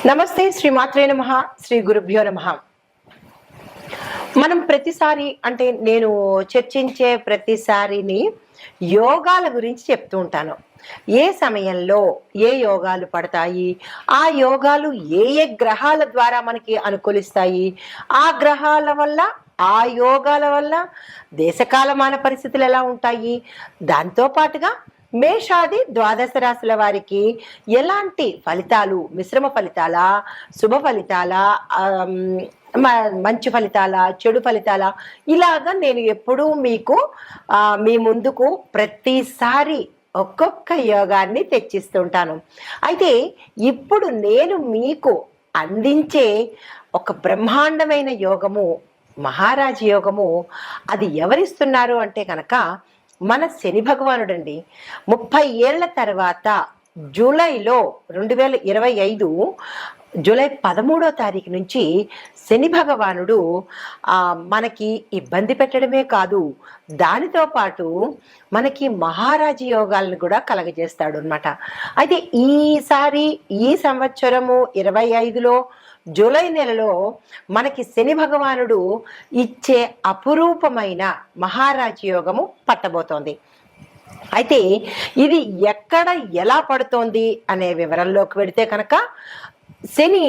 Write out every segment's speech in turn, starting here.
నమస్తే శ్రీమాత్రే నమః శ్రీ గురుభ్యో నమః. మనం ప్రతిసారి అంటే నేను చర్చించే ప్రతిసారిని యోగాల గురించి చెప్తూ ఉంటాను. ఏ సమయంలో ఏ యోగాలు పడతాయి, ఆ యోగాలు ఏ ఏ గ్రహాల ద్వారా మనకి అనుకూలిస్తాయి, ఆ గ్రహాల వల్ల ఆ యోగాల వల్ల దేశకాలమాన పరిస్థితులు ఎలా ఉంటాయి, దాంతో పాటుగా మేషాది ద్వాదశ రాశుల వారికి ఎలాంటి ఫలితాలు, మిశ్రమ ఫలితాలా, శుభ ఫలితాలా, మంచి ఫలితాలా, చెడు ఫలితాలా, ఇలాగా నేను ఎప్పుడూ మీకు మీ ముందుకు ప్రతిసారి ఒక్కొక్క యోగాన్ని తెచ్చిస్తుంటాను. అయితే ఇప్పుడు నేను మీకు అందించే ఒక బ్రహ్మాండమైన యోగము, మహారాజ యోగము, అది ఎవరిస్తున్నారు అంటే కనుక మన శని భగవానుడండి. 30 ఏళ్ల తర్వాత జూలైలో 2025 జూలై 13వ తారీఖు నుంచి శని భగవానుడు మనకి ఇబ్బంది పెట్టడమే కాదు, దానితో పాటు మనకి మహారాజ యోగాలను కూడా కలగజేస్తాడు అనమాట. అయితే ఈసారి ఈ సంవత్సరము 25లో జూలై నెలలో మనకి శని భగవానుడు ఇచ్చే అపురూపమైన మహారాజ యోగము పట్టబోతోంది. అయితే ఇది ఎక్కడ ఎలా పడుతోంది అనే వివరంలోకి వెడితే కనుక, శని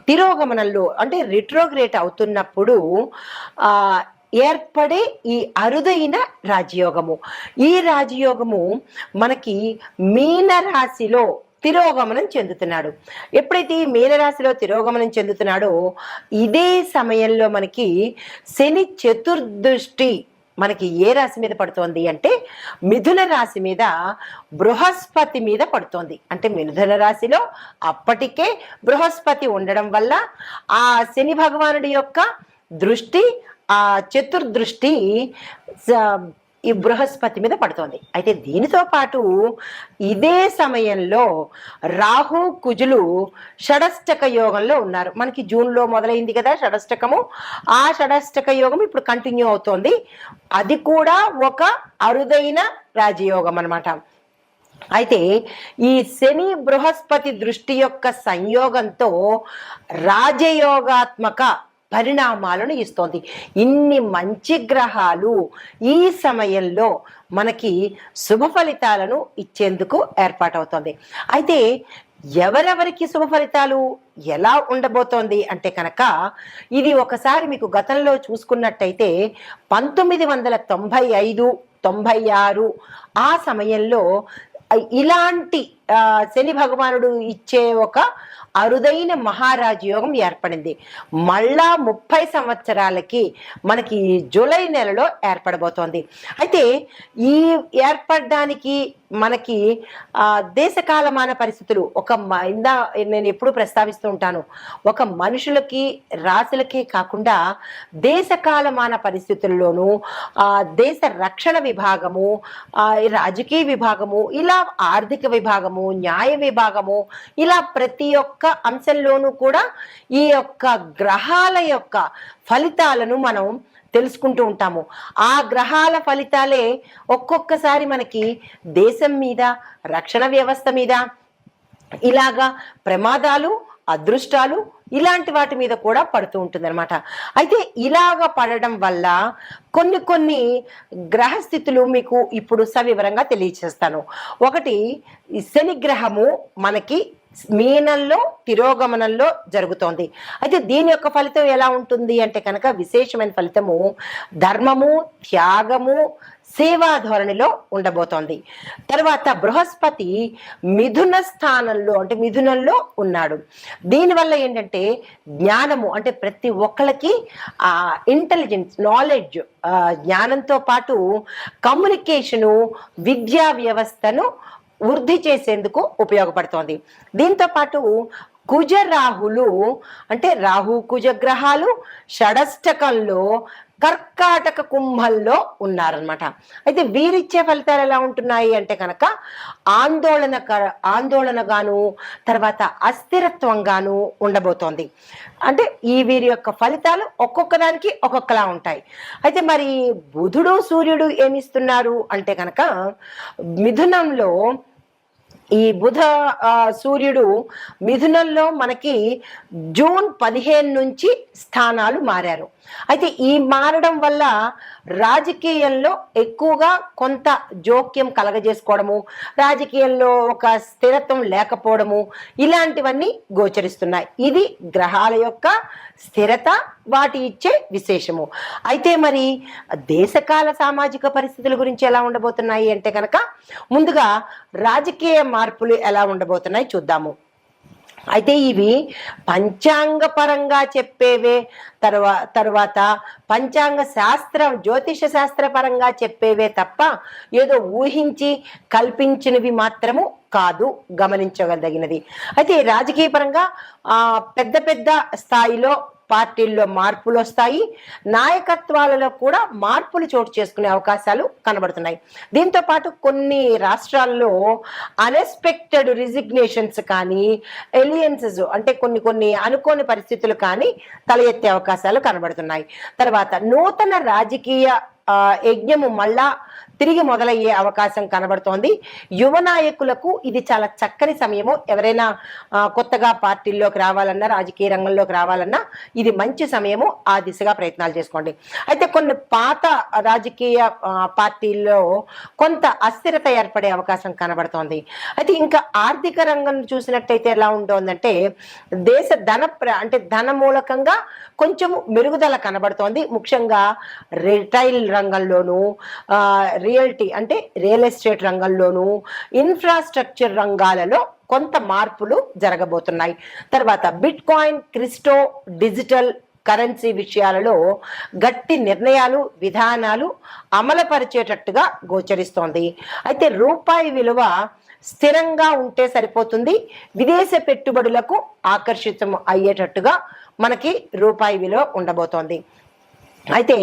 తిరోగమనంలో అంటే రిట్రోగ్రేట్ అవుతున్నప్పుడు ఏర్పడే ఈ అరుదైన రాజయోగము, ఈ రాజయోగము మనకి మీన రాశిలో తిరోగమనం చెందుతున్నాడు. ఎప్పుడైతే మీనరాశిలో తిరోగమనం చెందుతున్నాడో ఇదే సమయంలో మనకి శని చతుర్దృష్టి మనకి ఏ రాశి మీద పడుతోంది అంటే మిథున రాశి మీద, బృహస్పతి మీద పడుతోంది. అంటే మిథున రాశిలో అప్పటికే బృహస్పతి ఉండడం వల్ల ఆ శని భగవానుడి యొక్క దృష్టి, ఆ చతుర్దృష్టి ఈ బృహస్పతి మీద పడుతోంది. అయితే దీనితో పాటు ఇదే సమయంలో రాహు కుజులు షడష్టక యోగంలో ఉన్నారు. మనకి జూన్లో మొదలైంది కదా షడష్టకము, ఆ షడష్టక యోగం ఇప్పుడు కంటిన్యూ అవుతోంది. అది కూడా ఒక అరుదైన రాజయోగం అన్నమాట. అయితే ఈ శని బృహస్పతి దృష్టి యొక్క సంయోగంతో రాజయోగాత్మక పరిణామాలను ఇస్తోంది. ఇన్ని మంచి గ్రహాలు ఈ సమయంలో మనకి శుభ ఫలితాలను ఇచ్చేందుకు ఏర్పాటవుతోంది. అయితే ఎవరెవరికి శుభ ఫలితాలు ఎలా ఉండబోతోంది అంటే కనుక, ఇది ఒకసారి మీకు గతంలో చూసుకున్నట్టయితే 1995, 96 ఆ సమయంలో ఇలాంటి శని భగవానుడు ఇచ్చే ఒక అరుదైన మహారాజ యోగం ఏర్పడింది. మళ్ళా 30 సంవత్సరాలకి మనకి జూలై నెలలో ఏర్పడబోతోంది. అయితే ఈ ఏర్పడడానికి మనకి దేశకాలమాన పరిస్థితులు నేను ఎప్పుడు ప్రస్తావిస్తూ ఉంటాను, ఒక మనుషులకి రాశులకే కాకుండా దేశకాలమాన పరిస్థితుల్లోనూ దేశ రక్షణ విభాగము, రాజకీయ విభాగము, ఇలా ఆర్థిక విభాగము, న్యాయ విభాగము, ఇలా ప్రతి ఒక్క అంశంలోనూ కూడా ఈ యొక్క గ్రహాల యొక్క ఫలితాలను మనం తెలుసుకుంటూ ఉంటాము. ఆ గ్రహాల ఫలితాలే ఒక్కొక్కసారి మనకి దేశం మీద, రక్షణ వ్యవస్థ మీద ఇలాగా ప్రమాదాలు, అదృష్టాలు ఇలాంటి వాటి మీద కూడా పడుతూ ఉంటుంది అనమాట. అయితే ఇలాగ పడడం వల్ల కొన్ని గ్రహస్థితులు మీకు ఇప్పుడు సవివరంగా తెలియచేస్తాను. ఒకటి, శని గ్రహము మనకి మీనంలో తిరోగమనంలో జరుగుతోంది. అయితే దీని యొక్క ఫలితం ఎలా ఉంటుంది అంటే కనుక, విశేషమైన ఫలితము ధర్మము, త్యాగము, సేవా ధోరణిలో ఉండబోతోంది. తర్వాత బృహస్పతి మిథున స్థానంలో అంటే మిథునంలో ఉన్నాడు. దీనివల్ల ఏంటంటే జ్ఞానము, అంటే ప్రతి ఒక్కళ్ళకి ఇంటెలిజెన్స్, నాలెడ్జ్, జ్ఞానంతో పాటు కమ్యూనికేషను, విద్యా వ్యవస్థను వృద్ధి చేసేందుకు ఉపయోగపడుతోంది. దీంతో పాటు కుజ రాహులు అంటే రాహు కుజ గ్రహాలు షడష్టకంలో కర్కాటక కుంభంలో ఉన్నారనమాట. అయితే వీరిచ్చే ఫలితాలు ఎలా ఉంటున్నాయి అంటే కనుక ఆందోళనగాను, తర్వాత అస్థిరత్వంగాను ఉండబోతోంది. అంటే వీరి యొక్క ఫలితాలు ఒక్కొక్క దానికి ఒక్కొక్కలా ఉంటాయి. అయితే మరి బుధుడు, సూర్యుడు ఏమిస్తున్నారు అంటే కనుక, మిథునంలో ఈ బుధ సూర్యుడు మిథునంలో మనకి జూన్ 15 నుంచి స్థానాలు మారారు. అయితే ఈ మారడం వల్ల రాజకీయంలో ఎక్కువగా కొంత జోక్యం కలగజేసుకోవడము, రాజకీయంలో ఒక స్థిరత్వం లేకపోవడము, ఇలాంటివన్నీ గోచరిస్తున్నాయి. ఇది గ్రహాల యొక్క స్థిరత, వాటి ఇచ్చే విశేషము. అయితే మరి దేశకాల సామాజిక పరిస్థితుల గురించి ఎలా ఉండబోతున్నాయి అంటే కనుక, ముందుగా రాజకీయ మార్పులు ఎలా ఉండబోతున్నాయి చూద్దాము. అయితే ఇవి పంచాంగ పరంగా చెప్పేవే, తర్వాత పంచాంగ శాస్త్రం, జ్యోతిష శాస్త్ర పరంగా చెప్పేవే తప్ప ఏదో ఊహించి కల్పించినవి మాత్రము కాదు, గమనించగలిగినది. అయితే రాజకీయ పరంగా పెద్ద పెద్ద స్థాయిలో పార్టీల్లో మార్పులు వస్తాయి, నాయకత్వాలలో కూడా మార్పులు చోటు చేసుకునే అవకాశాలు కనబడుతున్నాయి. దీంతో పాటు కొన్ని రాష్ట్రాల్లో అన్ఎక్స్పెక్టెడ్ రిజిగ్నేషన్స్ కానీ, ఎలియన్సెస్ అంటే కొన్ని అనుకోని పరిస్థితులు కానీ తల ఎత్తే అవకాశాలు కనబడుతున్నాయి. తర్వాత నూతన రాజకీయ యజ్ఞము మళ్ళా తిరిగి మొదలయ్యే అవకాశం కనబడుతోంది. యువ నాయకులకు ఇది చాలా చక్కని సమయము. ఎవరైనా కొత్తగా పార్టీల్లోకి రావాలన్నా, రాజకీయ రంగంలోకి రావాలన్నా ఇది మంచి సమయము. ఆ దిశగా ప్రయత్నాలు చేసుకోండి. అయితే కొన్ని పాత రాజకీయ పార్టీల్లో కొంత అస్థిరత ఏర్పడే అవకాశం కనబడుతోంది. అయితే ఇంకా ఆర్థిక రంగం చూసినట్టయితే ఎలా ఉంటుందంటే, దేశ ధన మూలకంగా కొంచెం మెరుగుదల కనబడుతోంది. ముఖ్యంగా రిటైల్ రంగంలోనూ, రియల్టీ అంటే రియల్ ఎస్టేట్ రంగంలోనూ, ఇన్ఫ్రాస్ట్రక్చర్ రంగాలలో కొంత మార్పులు జరగబోతున్నాయి. తర్వాత bit coin, crypto, digital currency విషయాలలో గట్టి నిర్ణయాలు, విధానాలు అమలుపరిచేటట్టుగా గోచరిస్తోంది. అయితే రూపాయి విలువ స్థిరంగా ఉంటే సరిపోతుంది. విదేశ పెట్టుబడులకు ఆకర్షితం అయ్యేటట్టుగా మనకి రూపాయి విలువ ఉండబోతోంది. అయితే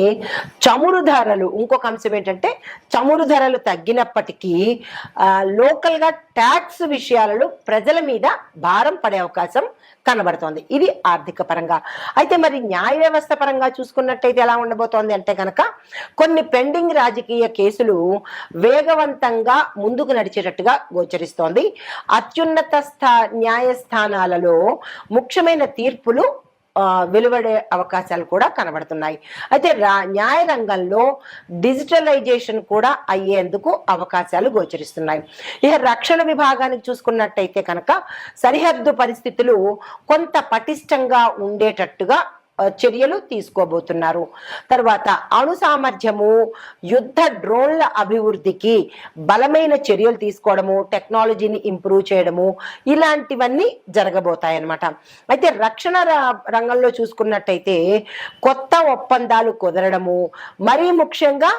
చమురు ధరలు, ఇంకొక అంశం ఏంటంటే, చమురు ధరలు తగ్గినప్పటికీ లోకల్గా ట్యాక్స్ విషయాలలో ప్రజల మీద భారం పడే అవకాశం కనబడుతోంది. ఇది ఆర్థిక పరంగా. అయితే మరి న్యాయ వ్యవస్థ పరంగా చూసుకున్నట్టయితే ఎలా ఉండబోతోంది అంటే కనుక, కొన్ని పెండింగ్ రాజకీయ కేసులు వేగవంతంగా ముందుకు నడిచేటట్టుగా గోచరిస్తోంది. అత్యున్నత న్యాయస్థానాలలో ముఖ్యమైన తీర్పులు వెలువడే అవకాశాలు కూడా కనబడుతున్నాయి. అయితే న్యాయ రంగంలో డిజిటలైజేషన్ కూడా అయ్యేందుకు అవకాశాలు గోచరిస్తున్నాయి. ఇక రక్షణ విభాగానికి చూసుకున్నట్టయితే కనుక, సరిహద్దు పరిస్థితులు కొంత పటిష్టంగా ఉండేటట్టుగా చర్యలు తీసుకోబోతున్నారు. తర్వాత అణు సామర్థ్యము, యుద్ధ డ్రోన్ల అభివృద్ధికి బలమైన చర్యలు తీసుకోవడము, టెక్నాలజీని ఇంప్రూవ్ చేయడము, ఇలాంటివన్నీ జరగబోతాయి అన్నమాట. అయితే రక్షణ రంగంలో చూసుకున్నట్టయితే కొత్త ఒప్పందాలు కుదరడము, మరీ ముఖ్యంగా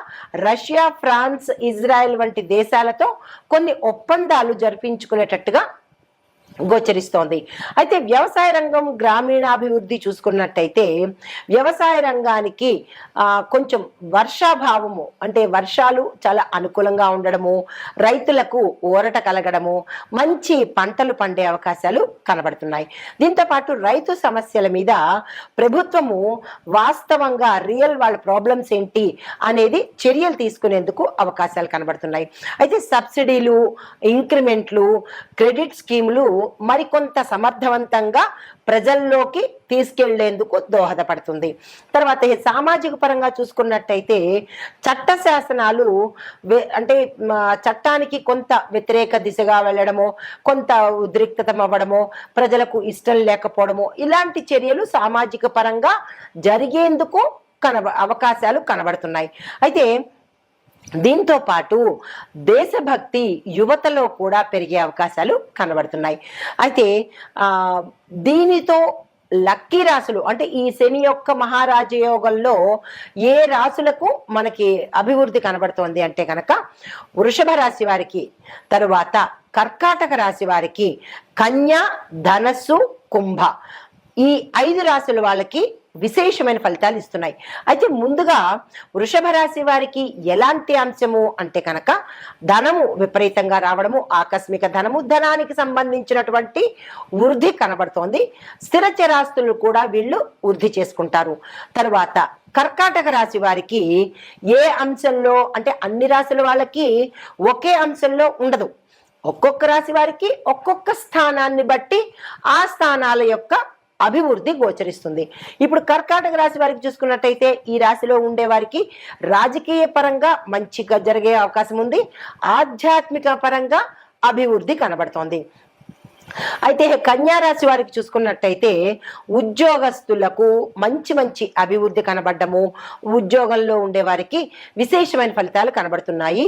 రష్యా, ఫ్రాన్స్, ఇజ్రాయెల్ వంటి దేశాలతో కొన్ని ఒప్పందాలు జరిపించుకునేటట్టుగా గోచరిస్తోంది. అయితే వ్యవసాయ రంగం, గ్రామీణాభివృద్ధి చూసుకున్నట్టయితే వ్యవసాయ రంగానికి కొంచెం వర్షాభావము, అంటే వర్షాలు చాలా అనుకూలంగా ఉండడము, రైతులకు ఊరట కలగడము, మంచి పంటలు పండే అవకాశాలు కనబడుతున్నాయి. దీంతో పాటు రైతు సమస్యల మీద ప్రభుత్వము వాస్తవంగా వాళ్ళ ప్రాబ్లమ్స్ ఏంటి అనేది చర్యలు తీసుకునేందుకు అవకాశాలు కనబడుతున్నాయి. అయితే సబ్సిడీలు, ఇంక్రిమెంట్లు, క్రెడిట్ స్కీములు మరికొంత సమర్థవంతంగా ప్రజల్లోకి తీసుకెళ్లేందుకు దోహదపడుతుంది. తర్వాత సామాజిక పరంగా చూసుకున్నట్టయితే చట్ట శాసనాలు అంటే చట్టానికి కొంత వ్యతిరేక దిశగా వెళ్ళడము, కొంత ఉద్రిక్తత అవ్వడము, ప్రజలకు ఇష్టం లేకపోవడము, ఇలాంటి చర్యలు సామాజిక పరంగా జరిగేందుకు అవకాశాలు కనబడుతున్నాయి. అయితే దీంతో పాటు దేశభక్తి యువతలో కూడా పెరిగే అవకాశాలు కనబడుతున్నాయి. అయితే దీనితో లక్కీ రాశులు అంటే ఈ శని యొక్క మహారాజయోగంలో ఏ రాశులకు మనకి అభివృద్ధి కనబడుతోంది అంటే కనుక, వృషభ రాశి వారికి, తరువాత కర్కాటక రాశి వారికి, కన్యా, ధనస్సు, కుంభ, ఈ 5 రాశుల వాళ్ళకి విశేషమైన ఫలితాలు ఇస్తున్నాయి. అయితే ముందుగా వృషభ రాశి వారికి ఎలాంటి అంశము అంటే కనుక, ధనము విపరీతంగా రావడము, ఆకస్మిక ధనము, ధనానికి సంబంధించినటువంటి వృద్ధి కనబడుతోంది. స్థిర చరాస్తులు కూడా వీళ్ళు వృద్ధి చేసుకుంటారు. తర్వాత కర్కాటక రాశి వారికి ఏ అంశంలో అంటే, అన్ని రాశుల వాళ్ళకి ఒకే అంశంలో ఉండదు, ఒక్కొక్క రాశి వారికి ఒక్కొక్క స్థానాన్ని బట్టి ఆ స్థానాల యొక్క అభివృద్ధి గోచరిస్తుంది. ఇప్పుడు కర్కాటక రాశి వారికి చూసుకున్నట్టయితే ఈ రాశిలో ఉండే వారికి రాజకీయ పరంగా మంచిగా జరిగే అవకాశం ఉంది, ఆధ్యాత్మిక పరంగా అభివృద్ధి కనబడుతోంది. అయితే కన్యా రాశి వారికి చూసుకున్నట్టయితే ఉద్యోగస్తులకు మంచి మంచి అభివృద్ధి కనబడము, ఉద్యోగంలో ఉండే వారికి విశేషమైన ఫలితాలు కనబడుతున్నాయి.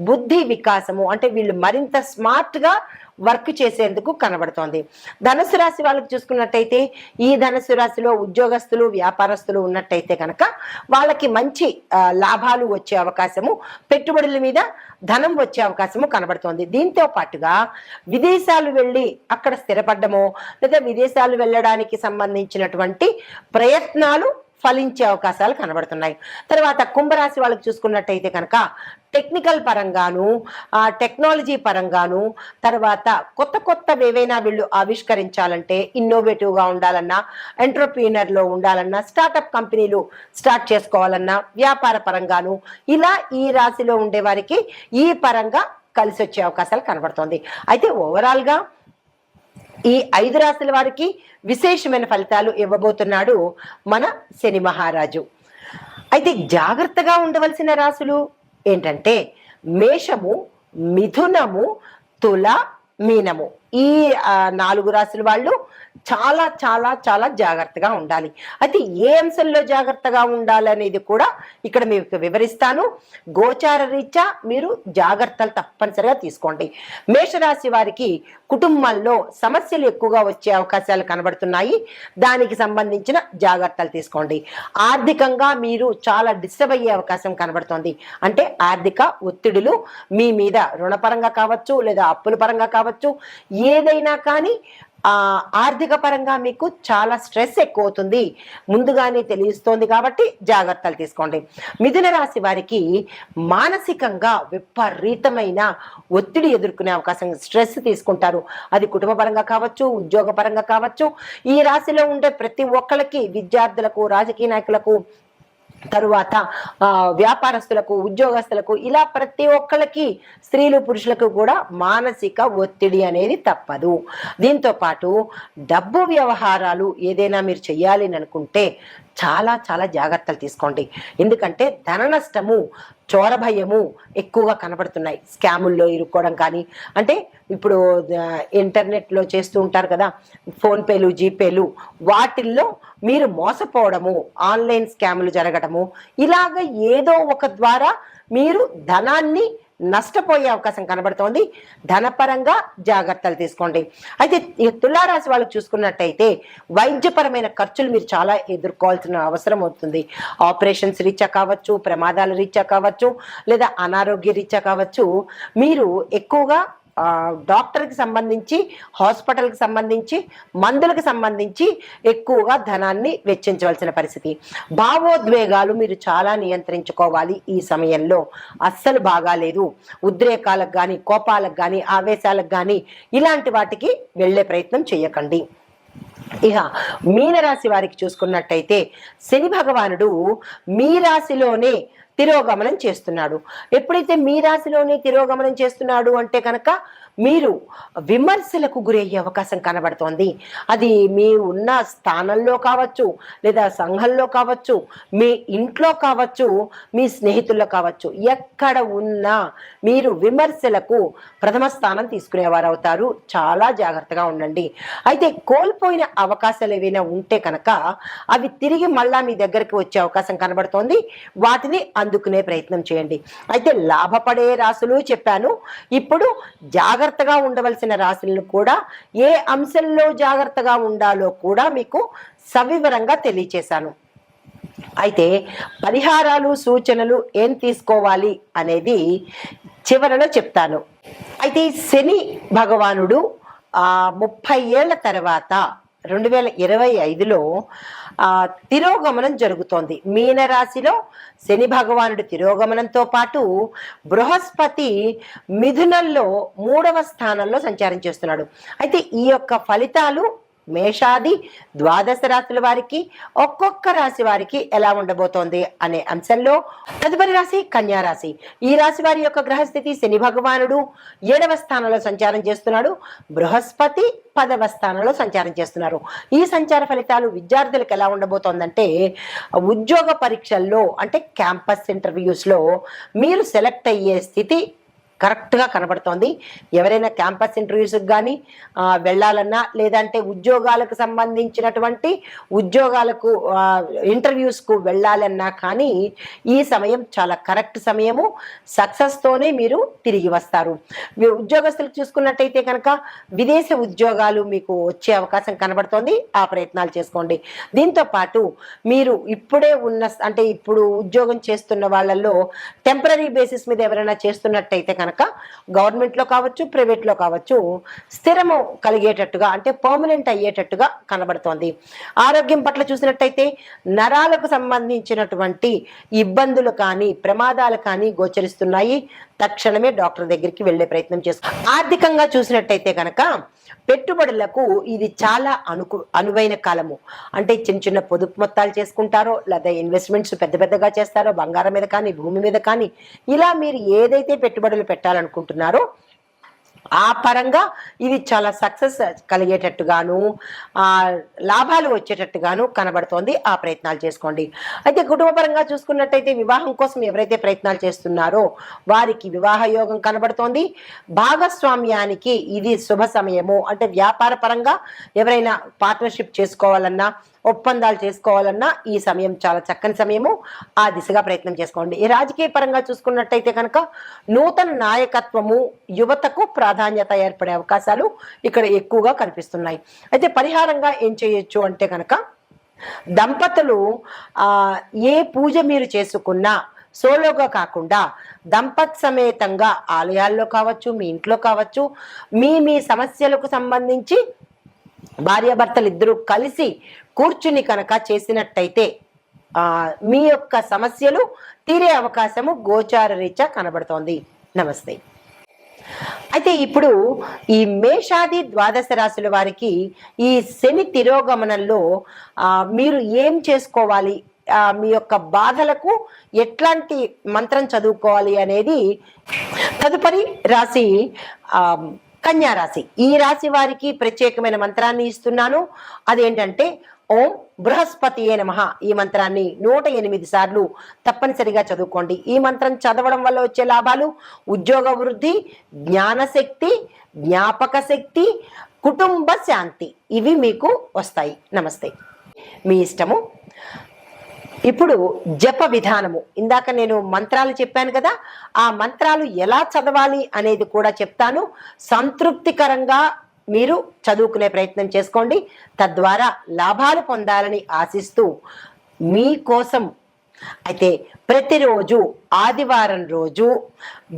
బుద్ధి వికాసము అంటే వీళ్ళు మరింత స్మార్ట్గా వర్క్ చేసేందుకు కనబడుతోంది. ధనుసు రాశి వాళ్ళకి చూసుకున్నట్టయితే ఈ ధనుసు రాశిలో ఉద్యోగస్తులు వ్యాపారస్తులు ఉన్నట్టయితే కనుక వాళ్ళకి మంచి లాభాలు వచ్చే అవకాశము, పెట్టుబడుల మీద ధనం వచ్చే అవకాశము కనబడుతోంది. దీంతో పాటుగా విదేశాలు వెళ్ళి అక్కడ స్థిరపడ్డమో లేదా విదేశాలు వెళ్ళడానికి సంబంధించినటువంటి ప్రయత్నాలు ఫలించే అవకాశాలు కనబడుతున్నాయి. తర్వాత కుంభరాశి వాళ్ళకి చూసుకున్నట్టయితే కనుక టెక్నికల్ పరంగాను టెక్నాలజీ పరంగాను తర్వాత కొత్త కొత్తవి ఏవైనా వీళ్ళు ఆవిష్కరించాలంటే ఇన్నోవేటివ్గా ఉండాలన్నా, ఎంటర్‌ప్రీనర్‌లో ఉండాలన్నా, స్టార్టప్ కంపెనీలు స్టార్ట్ చేసుకోవాలన్నా, వ్యాపార పరంగాను ఇలా ఈ రాశిలో ఉండే వారికి ఈ పరంగా కలిసి వచ్చే అవకాశాలు కనబడుతోంది. అయితే ఓవరాల్గా ఈ 5 రాశుల వారికి విశేషమైన ఫలితాలు ఇవ్వబోతున్నాడు మన శని మహారాజు. అయితే జాగ్రత్తగా ఉండవలసిన రాశులు ఏంటంటే మేషము, మిథునము, తుల, మీనము. ఈ 4 రాశుల వాళ్ళు చాలా చాలా చాలా జాగ్రత్తగా ఉండాలి. అయితే ఏ అంశంలో జాగ్రత్తగా ఉండాలనేది కూడా ఇక్కడ మీకు వివరిస్తాను. గోచార రీత్యా మీరు జాగ్రత్తలు తప్పనిసరిగా తీసుకోండి. మేషరాశి వారికి కుటుంబంలో సమస్యలు ఎక్కువగా వచ్చే అవకాశాలు కనబడుతున్నాయి, దానికి సంబంధించిన జాగ్రత్తలు తీసుకోండి. ఆర్థికంగా మీరు చాలా డిస్టర్బ్ అయ్యే అవకాశం కనబడుతోంది. అంటే ఆర్థిక ఒత్తిడులు మీ మీద రుణపరంగా కావచ్చు లేదా అప్పుల పరంగా కావచ్చు, ఏదైనా కానీ ఆర్థిక పరంగా మీకు చాలా స్ట్రెస్ ఎక్కువ అవుతుంది, ముందుగానే తెలుస్తోంది కాబట్టి జాగ్రత్తలు తీసుకోండి. మిథున రాశి వారికి మానసికంగా విపరీతమైన ఒత్తిడి ఎదుర్కొనే అవకాశం, స్ట్రెస్ తీసుకుంటారు. అది కుటుంబ పరంగా కావచ్చు, ఉద్యోగ పరంగా కావచ్చు. ఈ రాశిలో ఉండే ప్రతి ఒక్కరికి, విద్యార్థులకు, రాజకీయ నాయకులకు, తరువాత వ్యాపారస్తులకు, ఉద్యోగస్తులకు, ఇలా ప్రతి ఒక్కళ్ళకి, స్త్రీలు పురుషులకు కూడా మానసిక ఒత్తిడి అనేది తప్పదు. దీంతో పాటు డబ్బు వ్యవహారాలు ఏదైనా మీరు చెయ్యాలి అనుకుంటే చాలా చాలా జాగ్రత్తలు తీసుకోండి. ఎందుకంటే ధన నష్టము, చోర భయము ఎక్కువగా కనబడుతున్నాయి. స్కాముల్లో ఇరుక్కోవడం కానీ, అంటే ఇప్పుడు ఇంటర్నెట్లో చేస్తూ ఉంటారు కదా ఫోన్పేలు, జీపేలు, వాటిల్లో మీరు మోసపోవడము, ఆన్లైన్ స్కాములు జరగడము, ఇలాగ ఏదో ఒక ద్వారా మీరు ధనాన్ని నష్టపోయే అవకాశం కనబడుతోంది. ధనపరంగా జాగ్రత్తలు తీసుకోండి. అయితే తులారాశి వాళ్ళకి చూసుకున్నట్టయితే వైద్యపరమైన ఖర్చులు మీరు చాలా ఎదుర్కోవాల్సిన అవసరం అవుతుంది. ఆపరేషన్స్ రీత్యా కావచ్చు, ప్రమాదాల రీత్యా కావచ్చు, లేదా అనారోగ్య రీత్యా కావచ్చు, మీరు ఎక్కువగా డాక్టర్కి సంబంధించి, హాస్పిటల్కి సంబంధించి, మందులకు సంబంధించి ఎక్కువగా ధనాన్ని వెచ్చించవలసిన పరిస్థితి. భావోద్వేగాలు మీరు చాలా నియంత్రించుకోవాలి. ఈ సమయంలో అస్సలు బాగాలేదు. ఉద్రేకాలకు కానీ, కోపాలకు కానీ, ఆవేశాలకు కానీ ఇలాంటి వాటికి వెళ్ళే ప్రయత్నం చేయకండి. ఇక మీనరాశి వారికి చూసుకున్నట్టయితే శని భగవానుడు మీ రాశిలోనే తిరోగమనం చేస్తున్నాడు. ఎప్పుడైతే మీ రాశిలోనే తిరోగమనం చేస్తున్నాడు అంటే కనుక మీరు విమర్శలకు గురయ్యే అవకాశం కనబడుతోంది. అది మీ ఉన్న స్థానంలో కావచ్చు, లేదా సంఘంలో కావచ్చు, మీ ఇంట్లో కావచ్చు, మీ స్నేహితుల్లో కావచ్చు, ఎక్కడ ఉన్నా మీరు విమర్శలకు ప్రథమ స్థానం తీసుకునేవారు అవుతారు. చాలా జాగ్రత్తగా ఉండండి. అయితే కోల్పోయిన అవకాశాలు ఏవైనా ఉంటే కనుక అవి తిరిగి మళ్ళా మీ దగ్గరికి వచ్చే అవకాశం కనబడుతోంది. వాటిని అందుకునే ప్రయత్నం చేయండి. అయితే లాభపడే రాశులు చెప్పాను. ఇప్పుడు జాగ్రత్తగా ఉండవలసిన రాశులను కూడా, ఏ అంశంలో జాగ్రత్తగా ఉండాలో కూడా మీకు సవివరంగా తెలియచేశాను. అయితే పరిహారాలు, సూచనలు ఏం తీసుకోవాలి అనేది చివరలో చెప్తాను. అయితే శని భగవానుడు 30 ఏళ్ల తర్వాత 2025లో తిరోగమనం జరుగుతోంది. మీనరాశిలో శని భగవానుడు తిరోగమనంతో పాటు బృహస్పతి మిథునంలో 3వ స్థానంలో సంచారం చేస్తున్నాడు. అయితే ఈ యొక్క ఫలితాలు మేషాది ద్వాదశ రాశుల వారికి ఒక్కొక్క రాశి వారికి ఎలా ఉండబోతోంది అనే అంశంలో తదుపరి రాశి కన్యా రాశి. ఈ రాశి వారి యొక్క గ్రహస్థితి శని భగవానుడు 7వ స్థానంలో సంచారం చేస్తున్నాడు, బృహస్పతి 10వ స్థానంలో సంచారం చేస్తున్నారు. ఈ సంచార ఫలితాలు విద్యార్థులకు ఎలా ఉండబోతోందంటే ఉద్యోగ పరీక్షల్లో అంటే క్యాంపస్ ఇంటర్వ్యూస్లో మీరు సెలెక్ట్ అయ్యే స్థితి కరెక్ట్గా కనబడుతోంది. ఎవరైనా క్యాంపస్ ఇంటర్వ్యూస్కి కానీ వెళ్ళాలన్నా, లేదంటే ఉద్యోగాలకు సంబంధించినటువంటి ఉద్యోగాలకు ఇంటర్వ్యూస్కు వెళ్ళాలన్నా కానీ ఈ సమయం చాలా కరెక్ట్ సమయము. సక్సెస్తోనే మీరు తిరిగి వస్తారు. ఉద్యోగస్తులకు చూసుకున్నట్టయితే కనుక విదేశ ఉద్యోగాలు మీకు వచ్చే అవకాశం కనబడుతోంది. ఆ ప్రయత్నాలు చేసుకోండి. దీంతో పాటు మీరు ఇప్పుడే అంటే ఇప్పుడు ఉద్యోగం చేస్తున్న వాళ్ళల్లో టెంపరీ బేసిస్ మీద ఎవరైనా చేస్తున్నట్టయితే కనుక గవర్నమెంట్లో కావచ్చు, ప్రైవేట్లో కావచ్చు, స్థిరము కలిగేటట్టుగా అంటే పర్మనెంట్ అయ్యేటట్టుగా కనబడుతోంది. ఆరోగ్యం పట్ల చూసినట్టయితే నరాలకు సంబంధించినటువంటి ఇబ్బందులు కానీ ప్రమాదాలు కానీ గోచరిస్తున్నాయి. తక్షణమే డాక్టర్ దగ్గరికి వెళ్ళే ప్రయత్నం చేసుకోండి. ఆర్థికంగా చూసినట్టయితే కనుక పెట్టుబడులకు ఇది చాలా అనువైన కాలము. అంటే చిన్న చిన్న పొదుపు మొత్తాలు చేసుకుంటారో, లేదా ఇన్వెస్ట్మెంట్స్ పెద్ద పెద్దగా చేస్తారో, బంగారం మీద కానీ భూమి మీద కానీ, ఇలా మీరు ఏదైతే పెట్టుబడులు పెట్టాలనుకుంటున్నారో ఆ పరంగా ఇది చాలా సక్సెస్ కలిగేటట్టుగాను లాభాలు వచ్చేటట్టుగాను కనబడుతోంది. ఆ ప్రయత్నాలు చేసుకోండి. అయితే కుటుంబపరంగా చూసుకున్నట్టయితే వివాహం కోసం ఎవరైతే ప్రయత్నాలు చేస్తున్నారో వారికి వివాహ యోగం కనబడుతోంది. భాగస్వామ్యానికి ఇది శుభ సమయము. అంటే వ్యాపార పరంగా ఎవరైనా పార్ట్నర్షిప్ చేసుకోవాలన్నా, ఒప్పందాలు చేసుకోవాలన్నా ఈ సమయం చాలా చక్కని సమయము. ఆ దిశగా ప్రయత్నం చేసుకోండి. ఈ రాజకీయ పరంగా చూసుకున్నట్టయితే కనుక నూతన నాయకత్వము యువతకు ప్రాధాన్యత ఏర్పడే అవకాశాలు ఇక్కడ ఎక్కువగా కనిపిస్తున్నాయి. అయితే పరిహారంగా ఏం చేయొచ్చు అంటే కనుక దంపతులు ఏ పూజ మీరు చేసుకున్నా సోలోగా కాకుండా దంపత్ సమేతంగా ఆలయాల్లో కావచ్చు, మీ ఇంట్లో కావచ్చు, మీ సమస్యలకు సంబంధించి భార్యాభర్తలు ఇద్దరూ కలిసి కూర్చుని కనుక చేసినట్టయితే మీ యొక్క సమస్యలు తీరే అవకాశము గోచార రీత్యా కనబడుతోంది. నమస్తే. అయితే ఇప్పుడు ఈ మేషాది ద్వాదశ రాశుల వారికి ఈ శని తిరోగమనంలో మీరు ఏం చేసుకోవాలి, మీ యొక్క బాధలకు ఎట్లాంటి మంత్రం చదువుకోవాలి అనేది తదుపరి రాశి కన్యా రాశి. ఈ రాశి వారికి ప్రత్యేకమైన మంత్రాన్ని ఇస్తున్నాను. అదేంటంటే ఓం బృహస్పతియే నమః. ఈ మంత్రాన్ని 108 సార్లు తప్పనిసరిగా చదువుకోండి. ఈ మంత్రం చదవడం వల్ల వచ్చే లాభాలు ఉద్యోగ వృద్ధి, జ్ఞానశక్తి, జ్ఞాపక శక్తి, కుటుంబ శాంతి ఇవి మీకు వస్తాయి. నమస్తే. మీ ఇష్టము. ఇప్పుడు జప విధానము, ఇందాక నేను మంత్రాలు చెప్పాను కదా, ఆ మంత్రాలు ఎలా చదవాలి అనేది కూడా చెప్తాను. సంతృప్తికరంగా మీరు చదువుకునే ప్రయత్నం చేసుకోండి. తద్వారా లాభాలు పొందాలని ఆశిస్తూ మీకోసం అయితే ప్రతిరోజు ఆదివారం రోజు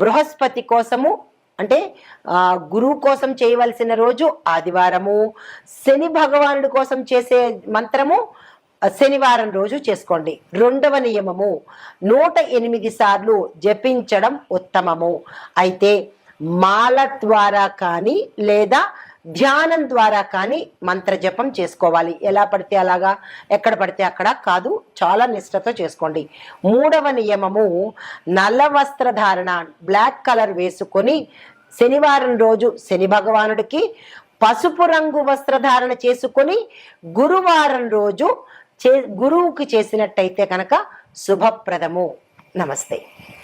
బృహస్పతి కోసము అంటే గురువు కోసం చేయవలసిన రోజు ఆదివారము, శని భగవానుడి కోసం చేసే మంత్రము శనివారం రోజు చేసుకోండి. 2వ నియమము 108 సార్లు జపించడం ఉత్తమము. అయితే మాల ద్వారా కానీ లేదా ధ్యానం ద్వారా కానీ మంత్ర జపం చేసుకోవాలి. ఎలా పడితే అలాగా, ఎక్కడ పడితే అక్కడ కాదు, చాలా నిష్ఠతో చేసుకోండి. 3వ నియమము నల్ల వస్త్రధారణ, బ్లాక్ కలర్ వేసుకొని శనివారం రోజు శని భగవానుడికి పసుపు రంగు వస్త్రధారణ చేసుకొని గురువారం రోజు గురువుకి చేసినట్టయితే కనుక శుభప్రదము. నమస్తే.